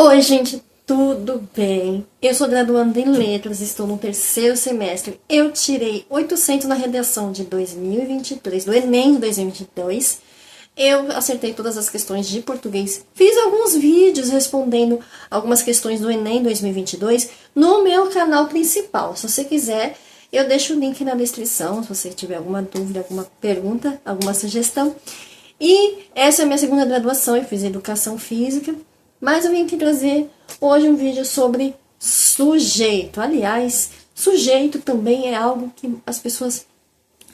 Oi, gente, tudo bem? Eu sou graduanda em Letras, estou no terceiro semestre. Eu tirei 800 na redação de 2023, do Enem de 2022. Eu acertei todas as questões de português. Fiz alguns vídeos respondendo algumas questões do Enem 2022 no meu canal principal. Se você quiser, eu deixo o link na descrição, se você tiver alguma dúvida, alguma pergunta, alguma sugestão. E essa é a minha segunda graduação, eu fiz Educação Física. Mas eu vim aqui trazer hoje um vídeo sobre sujeito. Aliás, sujeito também é algo que as pessoas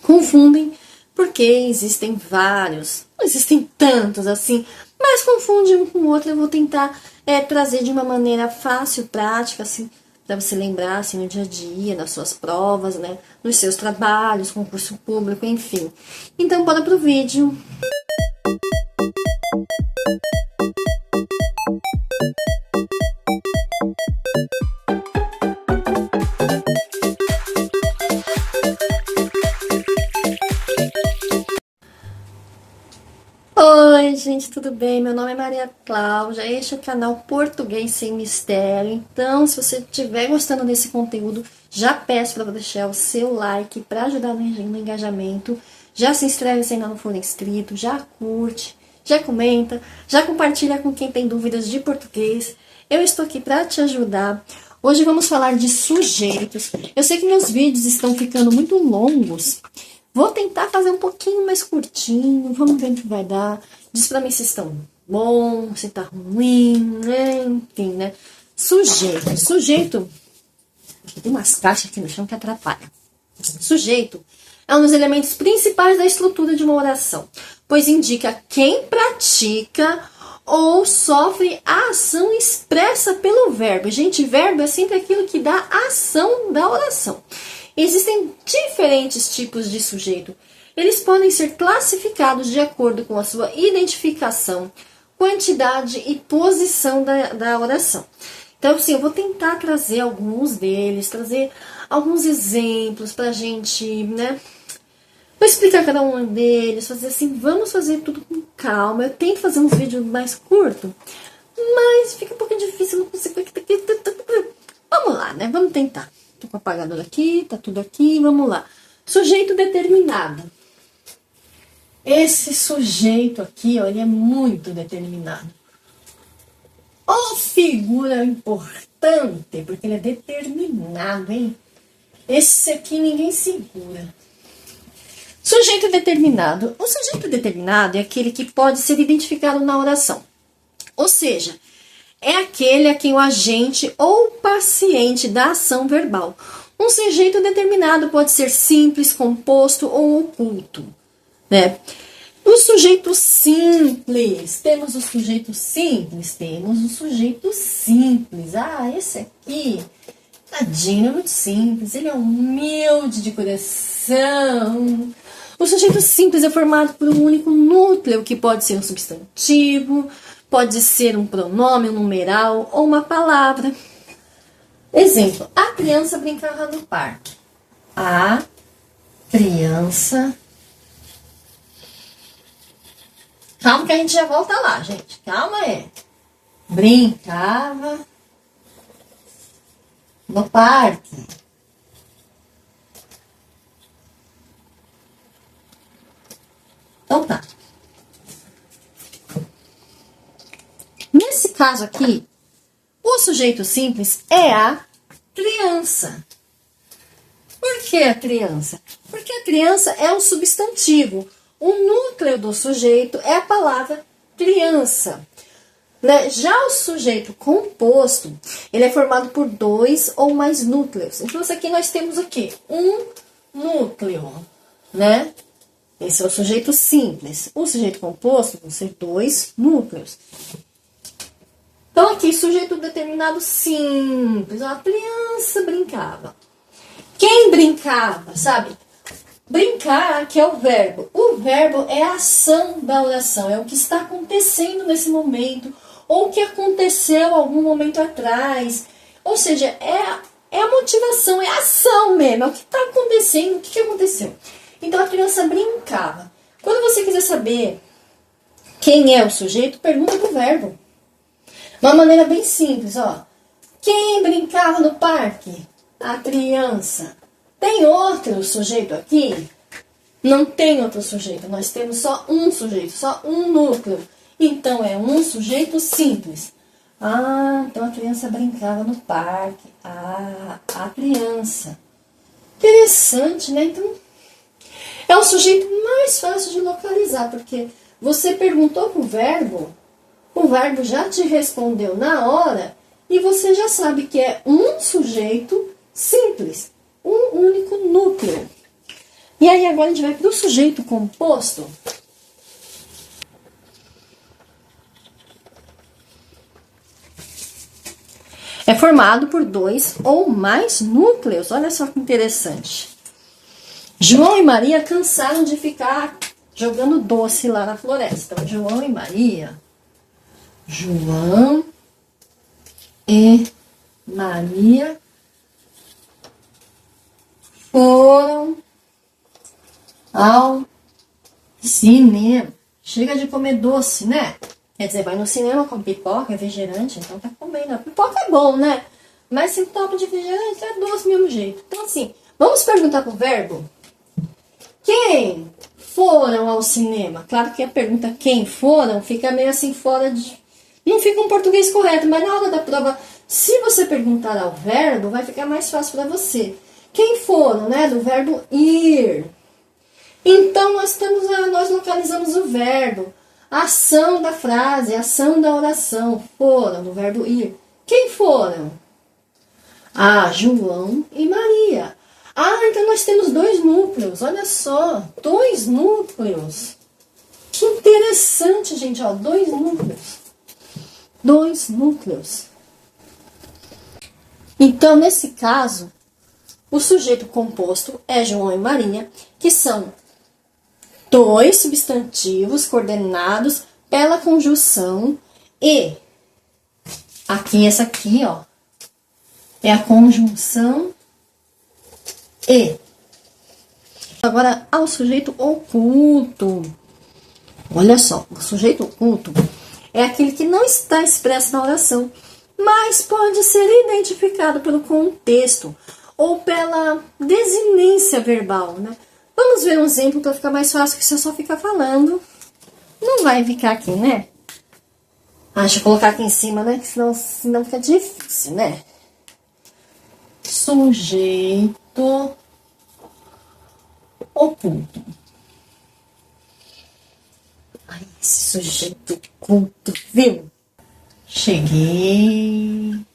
confundem, porque existem vários, não existem tantos assim, mas confunde um com o outro. Eu vou tentar trazer de uma maneira fácil, prática, assim, para você lembrar assim, no dia a dia, nas suas provas, né, nos seus trabalhos, concurso público, enfim. Então, bora pro vídeo. Oi, gente, tudo bem? Meu nome é Maria Cláudia, este é o canal Português Sem Mistério. Então, se você estiver gostando desse conteúdo, já peço para deixar o seu like para ajudar no engajamento. Já se inscreve se ainda não for inscrito, já curte, já comenta, já compartilha com quem tem dúvidas de português. Eu estou aqui para te ajudar. Hoje vamos falar de sujeitos. Eu sei que meus vídeos estão ficando muito longos. Vou tentar fazer um pouquinho mais curtinho, vamos ver o que vai dar. Diz pra mim se estão bom, se tá ruim, né? Enfim, né? Sujeito, tem umas caixas aqui no chão que atrapalham. Sujeito é um dos elementos principais da estrutura de uma oração, pois indica quem pratica ou sofre a ação expressa pelo verbo. Gente, verbo é sempre aquilo que dá a ação da oração. Existem diferentes tipos de sujeito. Eles podem ser classificados de acordo com a sua identificação, quantidade e posição da oração. Então, assim, eu vou tentar trazer alguns deles, trazer alguns exemplos pra gente, né? Vou explicar cada um deles, fazer assim, vamos fazer tudo com calma. Eu tento fazer uns vídeos mais curtos, mas fica um pouco difícil, não consigo. Vamos lá, né? Vamos tentar. Tô com o apagador aqui, tá tudo aqui, vamos lá. Sujeito determinado. Esse sujeito aqui, ó, ele é muito determinado. Ó, figura importante, porque ele é determinado, hein? Esse aqui ninguém segura. Sujeito determinado. O sujeito determinado é aquele que pode ser identificado na oração. Ou seja, é aquele a quem o agente ou paciente dá ação verbal. Um sujeito determinado pode ser simples, composto ou oculto, né? O sujeito simples. Temos o sujeito simples? Temos o sujeito simples. Ah, esse aqui, tadinho, é muito simples. Ele é humilde de coração. O sujeito simples é formado por um único núcleo, que pode ser um substantivo, pode ser um pronome, um numeral ou uma palavra. Exemplo, a criança brincava no parque. A criança... Calma que a gente já volta lá, gente. Calma aí. Brincava no parque. Então tá. Nesse caso aqui, o sujeito simples é a criança. Por que a criança? Porque a criança é um substantivo. O núcleo do sujeito é a palavra criança. Né? Já o sujeito composto, ele é formado por dois ou mais núcleos. Então, isso aqui nós temos o quê? Um núcleo, né? Esse é o sujeito simples. O sujeito composto vão ser dois núcleos. Então, aqui, sujeito determinado simples. A criança brincava. Quem brincava, sabe? Brincar, que é o verbo. O verbo é a ação da oração. É o que está acontecendo nesse momento. Ou o que aconteceu algum momento atrás. Ou seja, é a motivação, é a ação mesmo. É o que está acontecendo, o que aconteceu. Então, a criança brincava. Quando você quiser saber quem é o sujeito, pergunta do verbo. Uma maneira bem simples, ó. Quem brincava no parque? A criança. Tem outro sujeito aqui? Não tem outro sujeito. Nós temos só um sujeito, só um núcleo. Então, é um sujeito simples. Ah, então a criança brincava no parque. Ah, a criança. Interessante, né? Então, é o sujeito mais fácil de localizar, porque você perguntou pro verbo, o verbo já te respondeu na hora, e você já sabe que é um sujeito simples, um único núcleo. E aí agora a gente vai para o sujeito composto. É formado por 2 ou mais núcleos. Olha só que interessante. João e Maria cansaram de ficar jogando doce lá na floresta. Então, João e Maria. João e Maria foram ao cinema. Chega de comer doce, né? Quer dizer, vai no cinema com pipoca, refrigerante, então tá comendo. A pipoca é bom, né? Mas se topa de refrigerante é doce do mesmo jeito. Então, assim, vamos perguntar pro verbo. Quem foram ao cinema? Claro que a pergunta quem foram fica meio assim fora de... Não fica um português correto, mas na hora da prova, se você perguntar ao verbo, vai ficar mais fácil para você. Quem foram, né? Do verbo ir. Então, nós localizamos o verbo. A ação da frase, a ação da oração. Foram, do verbo ir. Quem foram? Ah, João e Maria. Ah, então nós temos 2 núcleos. Olha só, 2 núcleos. Que interessante, gente. Ó, 2 núcleos. 2 núcleos. Então, nesse caso, o sujeito composto é João e Maria, que são 2 substantivos coordenados pela conjunção e. Aqui, essa aqui, ó, é a conjunção e. Agora, ao sujeito oculto. Olha só, o sujeito oculto é aquele que não está expresso na oração, mas pode ser identificado pelo contexto ou pela desinência verbal, né? Vamos ver um exemplo para ficar mais fácil, que se eu só ficar falando, não vai ficar aqui, né? Ah, deixa eu colocar aqui em cima, né? Senão fica difícil, né? Sujeito oculto. Ai, esse sujeito oculto, viu? Cheguei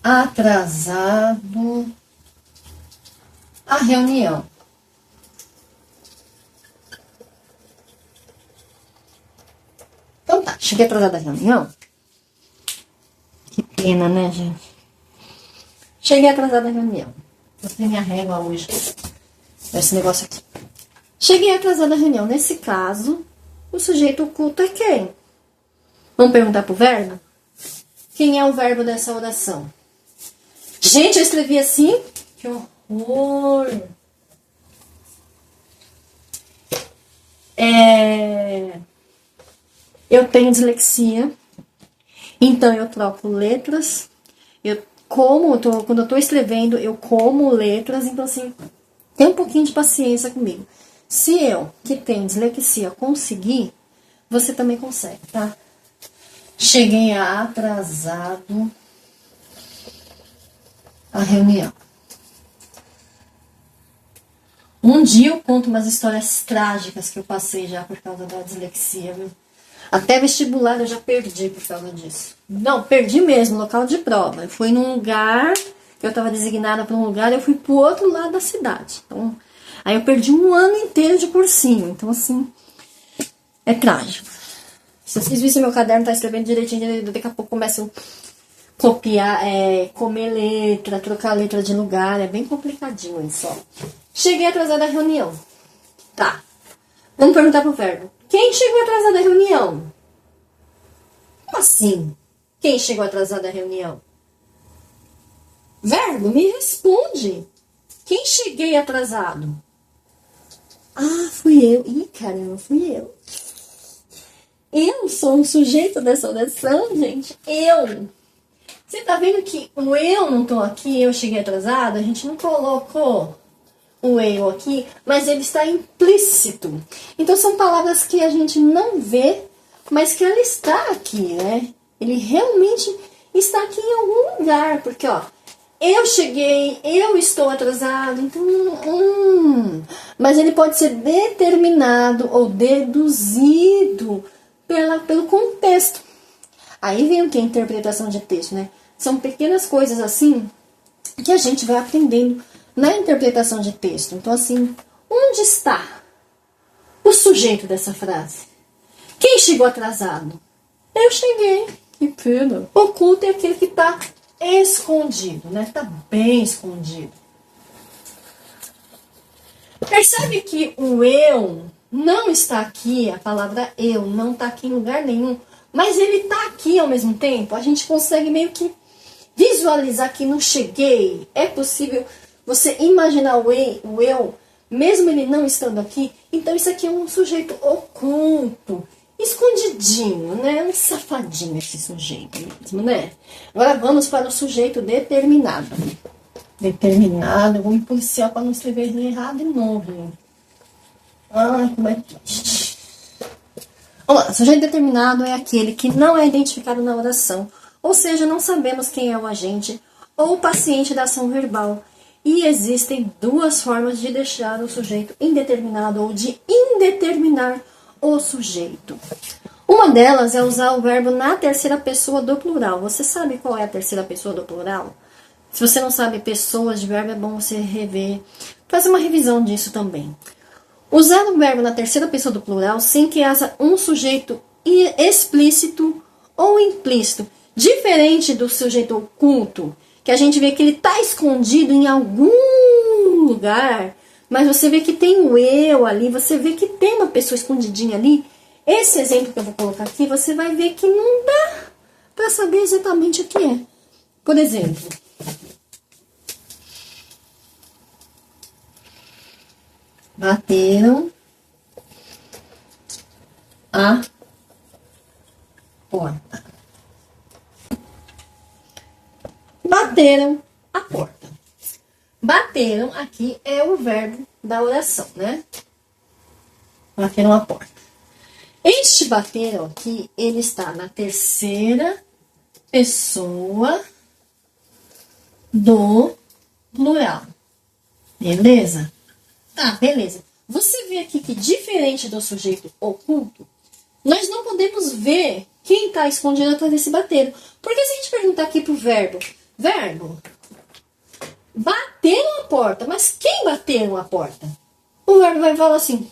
atrasado à reunião. Então tá, cheguei atrasado à reunião. Que pena, né, gente? Cheguei atrasada à reunião. Eu tenho minha régua hoje. Esse negócio aqui. Cheguei atrasada à reunião. Nesse caso, o sujeito oculto é quem? Vamos perguntar pro verbo? Quem é o verbo dessa oração? Gente, eu escrevi assim? Que horror! Eu tenho dislexia, então eu troco letras. Quando eu tô escrevendo, eu como letras, então assim, tem um pouquinho de paciência comigo. Se eu, que tenho dislexia, conseguir, você também consegue, tá? Cheguei atrasado à reunião. Um dia eu conto umas histórias trágicas que eu passei já por causa da dislexia, viu? Até vestibular eu já perdi por causa disso. Não, perdi mesmo, local de prova. Eu fui num lugar, que eu estava designada para um lugar, eu fui pro outro lado da cidade. Então, aí eu perdi um ano inteiro de cursinho. Então, assim, é trágico. Se vocês vissem meu caderno, tá escrevendo direitinho, daqui a pouco começam a copiar, comer letra, trocar letra de lugar. É bem complicadinho isso, ó. Cheguei atrasada à reunião. Tá. Vamos perguntar pro verbo. Quem chegou atrasado à reunião? Como assim? Quem chegou atrasado à reunião? Verbo, me responde. Quem cheguei atrasado? Ah, fui eu. Ih, caramba, fui eu. sou um sujeito dessa oração, gente? Eu. Você tá vendo que o eu não tô aqui, eu cheguei atrasado? A gente não colocou o eu aqui, mas ele está implícito. Então são palavras que a gente não vê, mas que ela está aqui, né? Ele realmente está aqui em algum lugar, porque ó, eu cheguei, eu estou atrasado, então mas ele pode ser determinado ou deduzido pelo contexto. Aí vem o que? A interpretação de texto, né? São pequenas coisas assim que a gente vai aprendendo na interpretação de texto. Então, assim, onde está o sujeito dessa frase? Quem chegou atrasado? Eu cheguei. Que pena. Oculto é aquele que está escondido, né? Está bem escondido. Percebe que o eu não está aqui, a palavra eu não está aqui em lugar nenhum, mas ele está aqui ao mesmo tempo. A gente consegue meio que visualizar que não cheguei. É possível você imaginar o eu, mesmo ele não estando aqui. Então isso aqui é um sujeito oculto, escondidinho, né? Um safadinho esse sujeito mesmo, né? Agora vamos para o sujeito determinado. Determinado, eu vou me policiar para não escrever errado de novo. Ai, como é triste. Vamos lá, sujeito determinado é aquele que não é identificado na oração, ou seja, não sabemos quem é o agente ou o paciente da ação verbal. E existem duas formas de deixar o sujeito indeterminado ou de indeterminar o sujeito. Uma delas é usar o verbo na terceira pessoa do plural. Você sabe qual é a terceira pessoa do plural? Se você não sabe pessoas de verbo, é bom você rever, fazer uma revisão disso também. Usar o verbo na terceira pessoa do plural sem que haja um sujeito explícito ou implícito, diferente do sujeito oculto, que a gente vê que ele está escondido em algum lugar, mas você vê que tem o eu ali, você vê que tem uma pessoa escondidinha ali. Esse exemplo que eu vou colocar aqui, você vai ver que não dá para saber exatamente o que é. Por exemplo, bateram a porta. Bateram a porta. Bateram aqui é o verbo da oração, né? Bateram a porta. Este bateram aqui, ele está na terceira pessoa do plural. Beleza? Tá, beleza. Você vê aqui que diferente do sujeito oculto, nós não podemos ver quem está escondido atrás desse bateram. Porque se a gente perguntar aqui pro verbo, bateram a porta, mas quem bateram a porta? O verbo vai falar assim,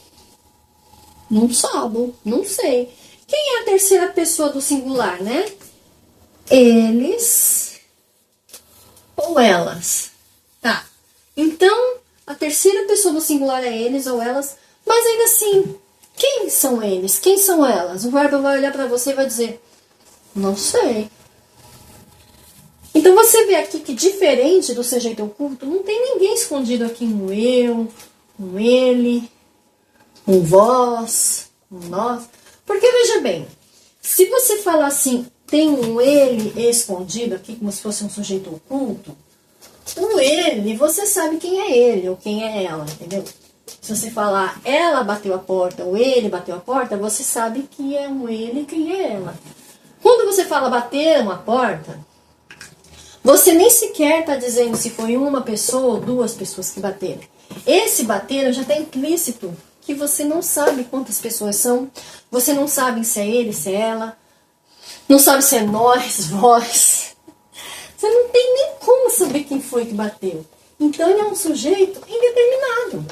não sabe, não sei. Quem é a terceira pessoa do singular, né? Eles ou elas. Tá. Então, a terceira pessoa do singular é eles ou elas, mas ainda assim, quem são eles? Quem são elas? O verbo vai olhar para você e vai dizer, não sei. Então você vê aqui que diferente do sujeito oculto, não tem ninguém escondido aqui no eu, no ele, um vós, um nós. Porque veja bem, se você falar assim, tem um ele escondido aqui, como se fosse um sujeito oculto, o ele, você sabe quem é ele ou quem é ela, entendeu? Se você falar ela bateu a porta ou ele bateu a porta, você sabe que é um ele e quem é ela. Quando você fala bateram a porta, você nem sequer está dizendo se foi uma pessoa ou duas pessoas que bateram. Esse bateram já está implícito que você não sabe quantas pessoas são, você não sabe se é ele, se é ela, não sabe se é nós, vós. Você não tem nem como saber quem foi que bateu. Então ele é um sujeito indeterminado.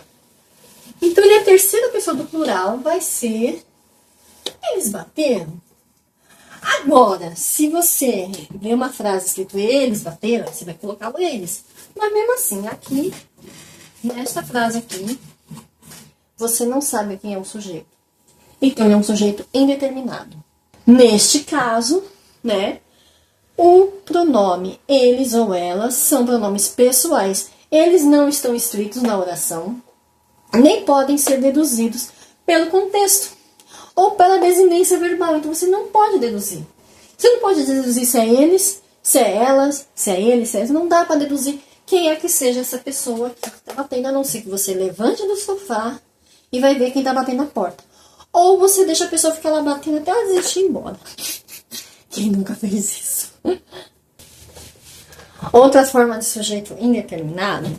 Então ele é a terceira pessoa do plural, vai ser eles bateram. Agora, se você vê uma frase escrito eles bateram, você vai colocar o eles. Mas mesmo assim, aqui, nesta frase aqui, você não sabe quem é o sujeito. Então ele é um sujeito indeterminado. Neste caso, né, o pronome eles ou elas são pronomes pessoais. Eles não estão escritos na oração, nem podem ser deduzidos pelo contexto. ou pela desinência verbal. Então você não pode deduzir. Você não pode deduzir se é eles, se é elas, se é ele, se é eles. Não dá para deduzir quem é que seja essa pessoa que está batendo, a não ser que você levante do sofá e vai ver quem está batendo na porta. Ou você deixa a pessoa ficar lá batendo até ela desistir e ir embora. Quem nunca fez isso? Outra forma de sujeito indeterminado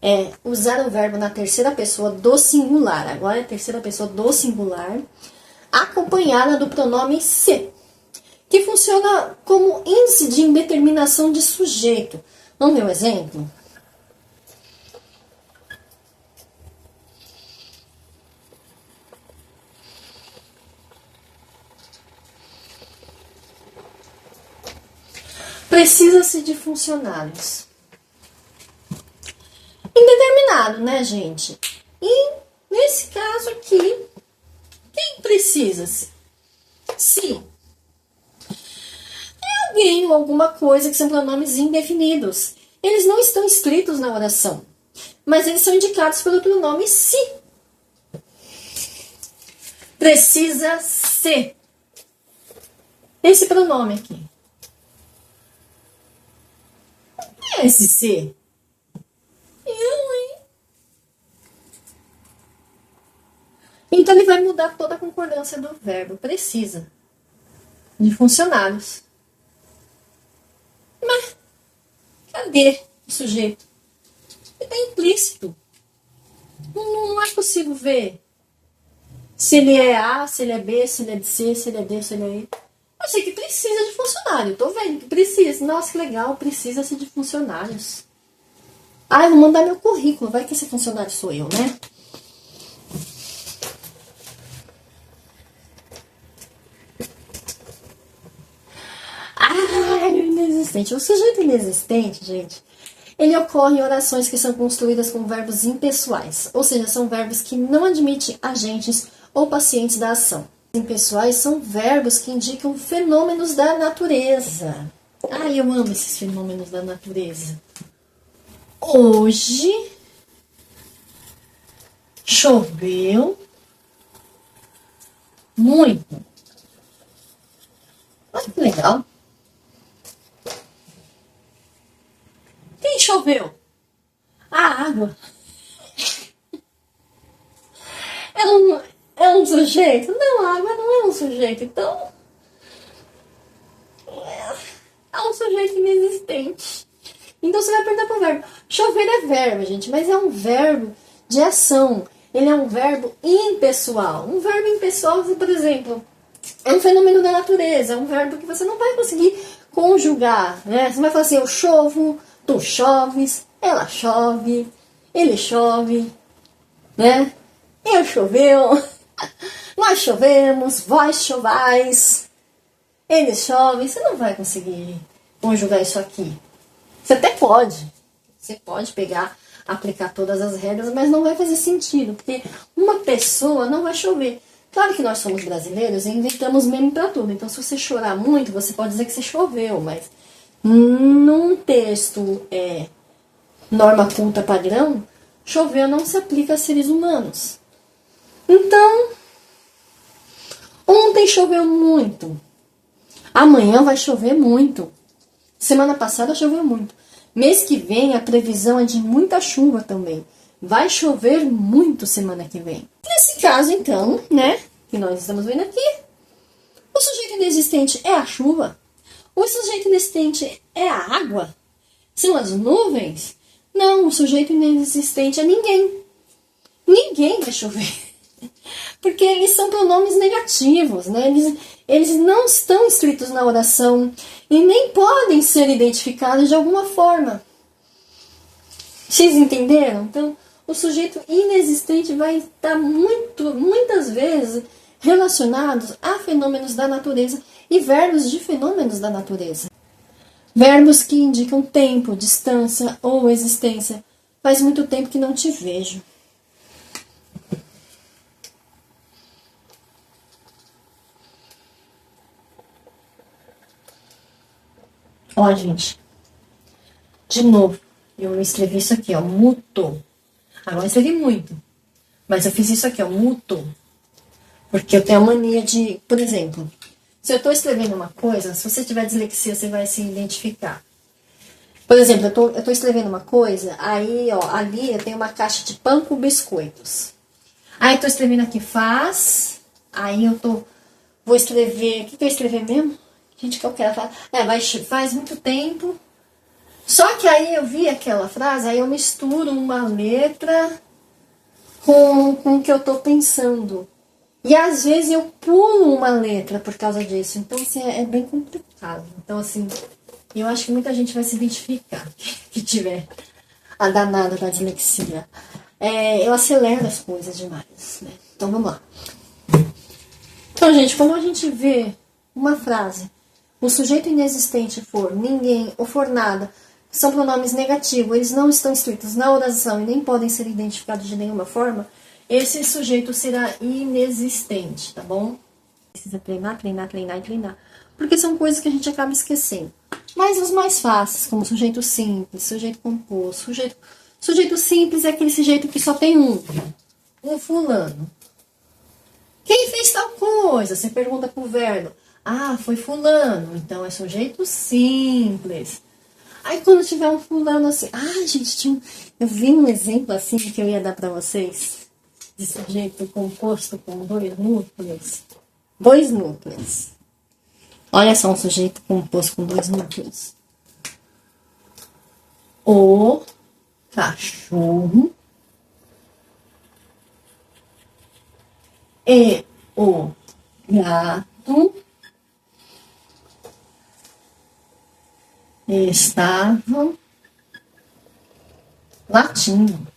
é usar o verbo na terceira pessoa do singular. Agora é a terceira pessoa do singular, acompanhada do pronome se, que funciona como índice de indeterminação de sujeito. Vamos ver um exemplo? Precisa-se de funcionários. Indeterminado, né, gente? E nesse caso aqui, quem precisa-se? Se é alguém ou alguma coisa que são pronomes indefinidos. Eles não estão escritos na oração, mas eles são indicados pelo pronome se. Precisa ser. Esse pronome aqui. Esse ser. Eu, hein? Então ele vai mudar toda a concordância do verbo. Precisa. De funcionários. Mas cadê o sujeito? Ele está implícito. Não é possível ver se ele é A, se ele é B, se ele é C, se ele é D, se ele é E. Eu sei que precisa de funcionário. Tô vendo que precisa. Nossa, que legal. Precisa-se de funcionários. Ah, eu vou mandar meu currículo. Vai que esse funcionário sou eu, né? Ah, inexistente. O sujeito inexistente, gente, ele ocorre em orações que são construídas com verbos impessoais. Ou seja, são verbos que não admitem agentes ou pacientes da ação. Impessoais são verbos que indicam fenômenos da natureza. Ah, eu amo esses fenômenos da natureza. Hoje choveu muito. Olha que legal. Quem choveu? A água. É um sujeito? Não, a água não é um sujeito. Então, é um sujeito inexistente. Então você vai perguntar pro verbo. Chover é verbo, gente, mas é um verbo de ação. Ele é um verbo impessoal. Um verbo impessoal, por exemplo, é um fenômeno da natureza. É um verbo que você não vai conseguir conjugar, né? Você vai falar assim, eu chovo, tu choves, ela chove, ele chove, né? Eu choveu, nós chovemos, vós chovais, eles chovem. Você não vai conseguir conjugar isso aqui. Você até pode. Você pode pegar, aplicar todas as regras, mas não vai fazer sentido, porque uma pessoa não vai chover. Claro que nós somos brasileiros e inventamos meme pra tudo. Então, se você chorar muito, você pode dizer que você choveu, mas num texto norma culta padrão, chover não se aplica a seres humanos. Então, ontem choveu muito. Amanhã vai chover muito. Semana passada choveu muito. Mês que vem a previsão é de muita chuva também. Vai chover muito semana que vem. Nesse caso, então, né, que nós estamos vendo aqui, o sujeito inexistente é a chuva. O sujeito inexistente é a água. São as nuvens. Não, o sujeito inexistente é ninguém. Ninguém vai chover. Porque eles são pronomes negativos, né? Eles não estão escritos na oração e nem podem ser identificados de alguma forma. Vocês entenderam? Então, o sujeito inexistente vai estar muitas vezes relacionado a fenômenos da natureza e verbos de fenômenos da natureza. Verbos que indicam tempo, distância ou existência. Faz muito tempo que não te vejo. Ó, gente, de novo, eu escrevi isso aqui, ó, muto. Agora eu escrevi muito, mas eu fiz isso aqui, ó, muto. Porque eu tenho a mania de, por exemplo, se eu estou escrevendo uma coisa, se você tiver dislexia, você vai se identificar. Por exemplo, eu tô escrevendo uma coisa, aí, ó, ali eu tenho uma caixa de pão com biscoitos. Aí eu tô escrevendo aqui faz, aí vou escrever, o que eu escrever mesmo? Gente, que eu quero falar. Faz muito tempo. Só que aí eu vi aquela frase, aí eu misturo uma letra com o que eu tô pensando. E às vezes eu pulo uma letra por causa disso. Então, assim, é bem complicado. Então, assim, eu acho que muita gente vai se identificar que tiver a danada da dislexia. Eu acelero as coisas demais, né? Então, vamos lá. Então, gente, quando a gente vê uma frase, o sujeito inexistente for ninguém ou for nada, são pronomes negativos, eles não estão escritos na oração e nem podem ser identificados de nenhuma forma, esse sujeito será inexistente, tá bom? Precisa treinar, treinar, treinar e treinar. Porque são coisas que a gente acaba esquecendo. Mas os mais fáceis, como sujeito simples, sujeito composto, sujeito simples é aquele sujeito que só tem um fulano. Quem fez tal coisa? Você pergunta pro verbo. Ah, foi fulano. Então é sujeito simples. Aí quando tiver um fulano assim... Ah, gente, eu vi um exemplo assim que eu ia dar pra vocês. De sujeito composto com dois núcleos. Dois núcleos. Olha só um sujeito composto com dois núcleos. O cachorro e o gato estavam latindo.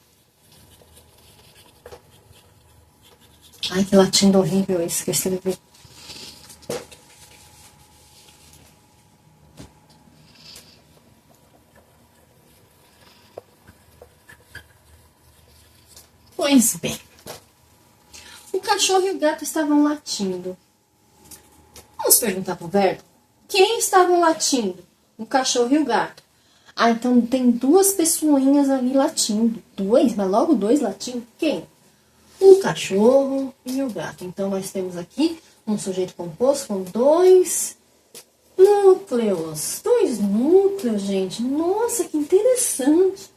Ai, que latindo horrível esse que eu escrevi. Pois bem. O cachorro e o gato estavam latindo. Vamos perguntar pro verbo. Quem estavam latindo? O cachorro e o gato. Ah, então tem duas pessoinhas ali latindo. Dois? Mas logo dois latindo? Quem? O cachorro e o gato. Então nós temos aqui um sujeito composto com dois núcleos. Dois núcleos, gente. Nossa, que interessante.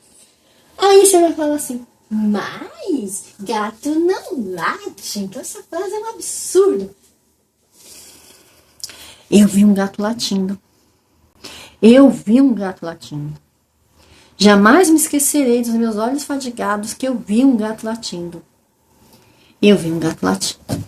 Aí você vai falar assim... Mas gato não late. Então essa frase é um absurdo. Eu vi um gato latindo. Eu vi um gato latindo. Jamais me esquecerei dos meus olhos fadigados que eu vi um gato latindo. Eu vi um gato latindo.